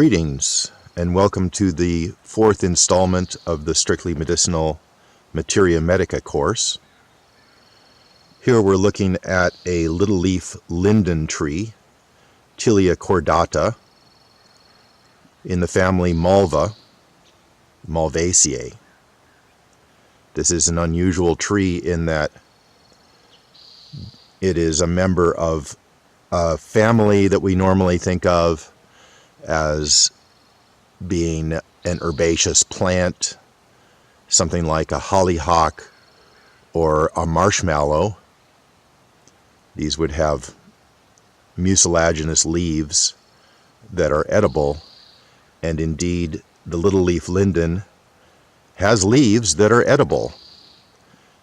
Greetings and welcome to the fourth installment of the Strictly Medicinal Materia Medica course. Here we're looking at a little leaf linden tree, Tilia cordata, in the family Malvaceae. This is an unusual tree in that it is a member of a family that we normally think of as being an herbaceous plant, something like a hollyhock or a marshmallow. These would have mucilaginous leaves that are edible, and indeed the little leaf linden has leaves that are edible.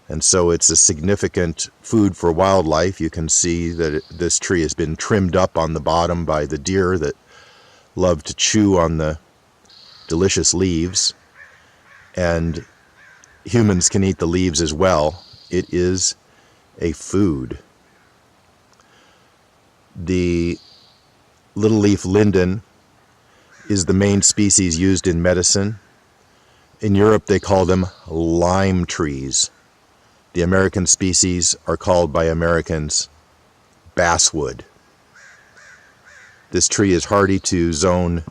And so it's a significant food for wildlife. You can see that this tree has been trimmed up on the bottom by the deer that love to chew on the delicious leaves, and humans can eat the leaves as well. It is a food. The little leaf linden is the main species used in medicine. In Europe they call them lime trees. The American species are called by Americans basswood. This tree is hardy to zone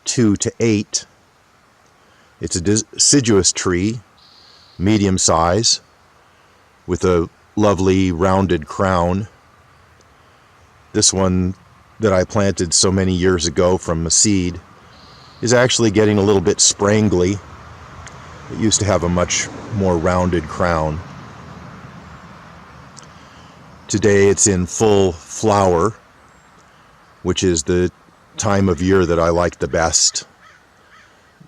2 to 8. It's a deciduous tree, medium size, with a lovely rounded crown. This one that I planted so many years ago from a seed is actually getting a little bit sprangly. It used to have a much more rounded crown. Today it's in full flower, which is the time of year that I like the best.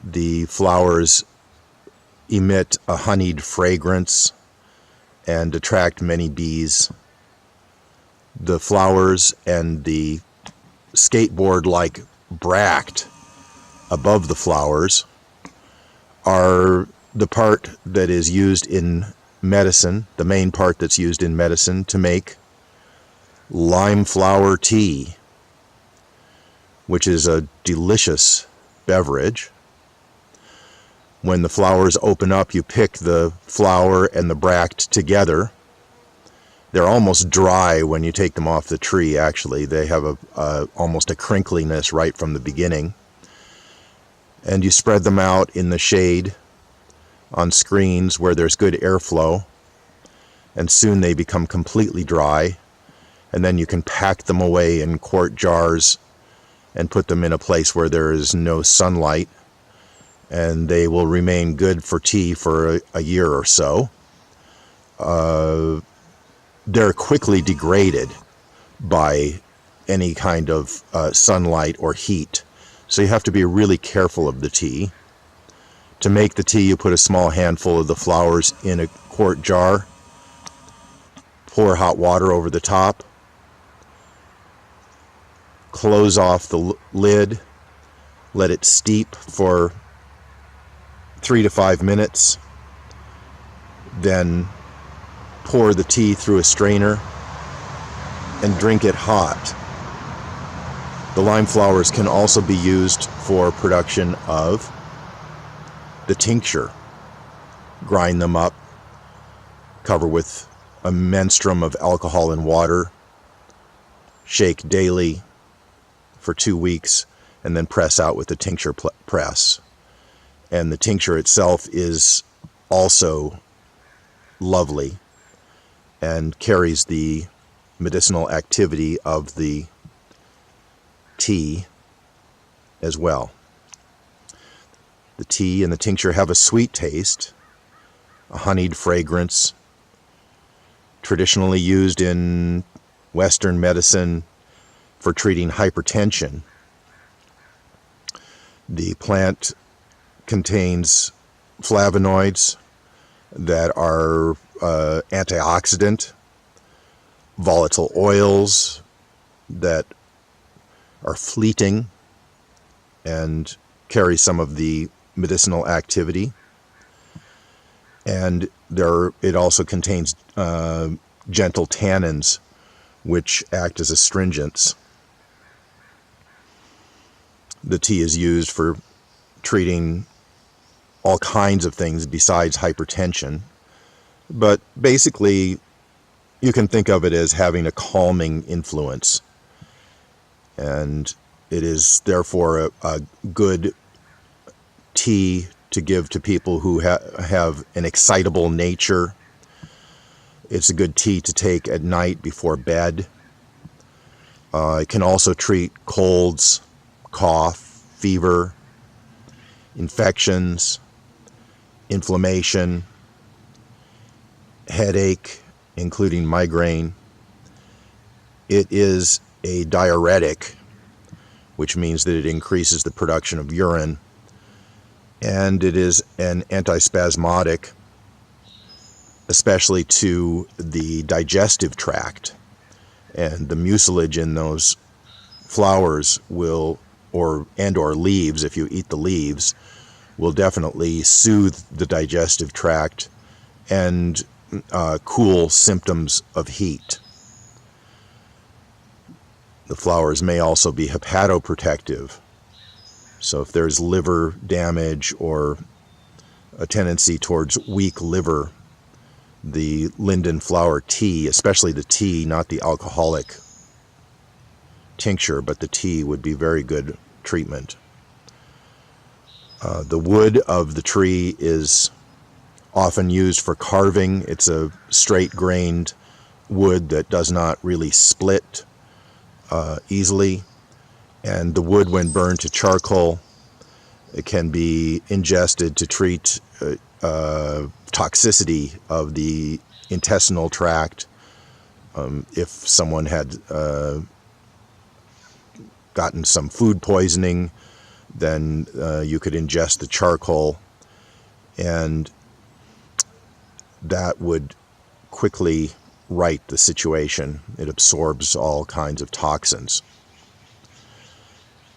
The flowers emit a honeyed fragrance and attract many bees. The flowers and the skateboard-like bract above the flowers are the part that is used in medicine, the main part that's used in medicine to make lime flower tea, which is a delicious beverage. When the flowers open up, you pick the flower and the bract together. They're almost dry when you take them off the tree, actually. They have almost a crinkliness right from the beginning. And you spread them out in the shade on screens where there's good airflow, and soon they become completely dry. And then you can pack them away in quart jars and put them in a place where there is no sunlight, and they will remain good for tea for a year or so. They're quickly degraded by any kind of sunlight or heat, so you have to be really careful of the tea. To make the tea, you put a small handful of the flowers in a quart jar, pour hot water over the top, close off the lid, let it steep for 3 to 5 minutes, then pour the tea through a strainer and drink it hot. The lime flowers can also be used for production of the tincture. Grind them up, cover with a menstruum of alcohol and water, shake daily for 2 weeks, and then press out with the tincture press. And the tincture itself is also lovely and carries the medicinal activity of the tea as well. The tea and the tincture have a sweet taste, a honeyed fragrance, traditionally used in Western medicine for treating hypertension. The plant contains flavonoids that are antioxidant, volatile oils that are fleeting and carry some of the medicinal activity, and it also contains gentle tannins which act as astringents. The tea is used for treating all kinds of things besides hypertension. But basically, you can think of it as having a calming influence. And it is therefore a good tea to give to people who have an excitable nature. It's a good tea to take at night before bed. It can also treat colds, cough, fever, infections, inflammation, headache, including migraine. It is a diuretic, which means that it increases the production of urine, and it is an antispasmodic, especially to the digestive tract. And the mucilage in those flowers will, or leaves, if you eat the leaves, will definitely soothe the digestive tract and cool symptoms of heat. The flowers may also be hepatoprotective. So if there's liver damage or a tendency towards weak liver, the Linden flower tea, especially the tea, not the alcoholic tincture, but the tea would be very good treatment. The wood of the tree is often used for carving. It's a straight-grained wood that does not really split easily. And the wood, when burned to charcoal, it can be ingested to treat toxicity of the intestinal tract. If someone had gotten some food poisoning, then you could ingest the charcoal, and that would quickly right the situation. It absorbs all kinds of toxins.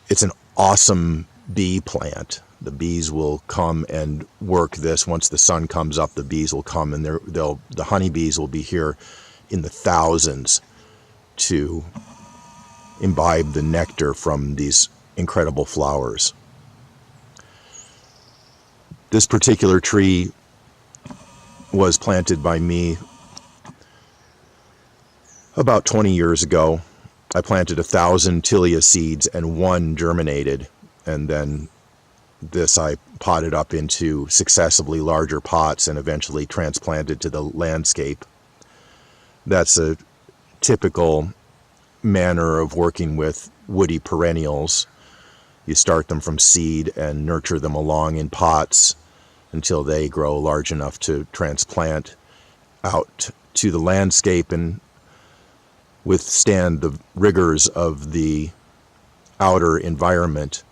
It's an awesome bee plant. The bees will come and work this. Once the sun comes up, the bees will come, and the honeybees will be here in the thousands to imbibe the nectar from these incredible flowers. This particular tree was planted by me about 20 years ago. I planted 1,000 tilia seeds and one germinated, and then this I potted up into successively larger pots and eventually transplanted to the landscape. That's a typical manner of working with woody perennials. You start them from seed and nurture them along in pots until they grow large enough to transplant out to the landscape and withstand the rigors of the outer environment.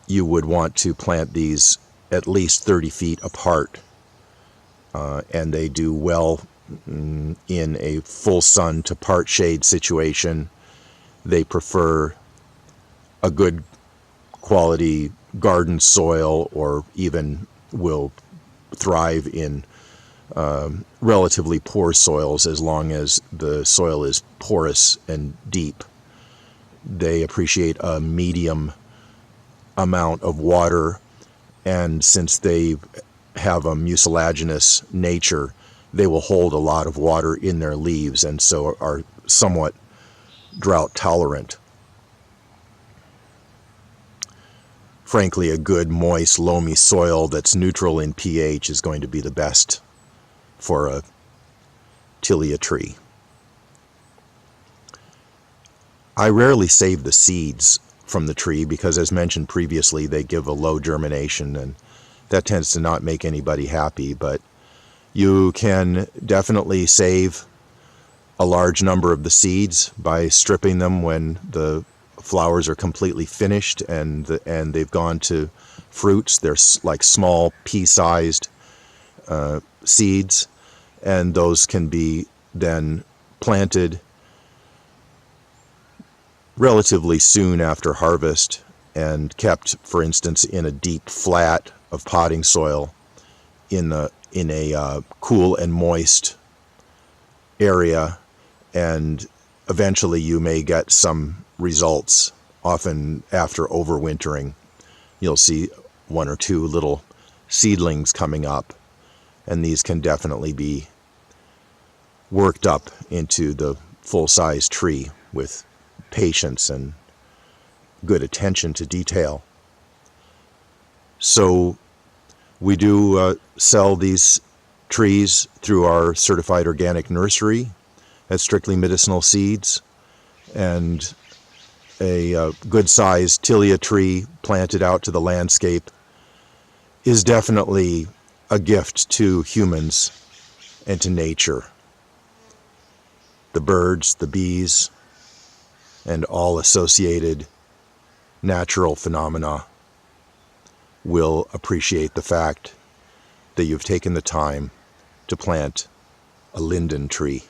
You would want to plant these at least 30 feet apart, and they do well in a full sun to part shade situation. They prefer a good quality garden soil, or even will thrive in relatively poor soils as long as the soil is porous and deep. They appreciate a medium amount of water, and since they have a mucilaginous nature, they will hold a lot of water in their leaves and so are somewhat drought tolerant. Frankly, a good, moist, loamy soil that's neutral in pH is going to be the best for a tilia tree. I rarely save the seeds from the tree because, as mentioned previously, they give a low germination, and that tends to not make anybody happy. But you can definitely save a large number of the seeds by stripping them when the flowers are completely finished and they've gone to fruits. They're like small pea-sized seeds, and those can be then planted relatively soon after harvest and kept, for instance, in a deep flat of potting soil in a cool and moist area, and eventually you may get some results often after overwintering, you'll see one or two little seedlings coming up, and these can definitely be worked up into the full-size tree with patience and good attention to detail. So we do sell these trees through our certified organic nursery at Strictly Medicinal Seeds, and a good-sized tilia tree planted out to the landscape is definitely a gift to humans and to nature. The birds, the bees, and all associated natural phenomena will appreciate the fact that you've taken the time to plant a linden tree.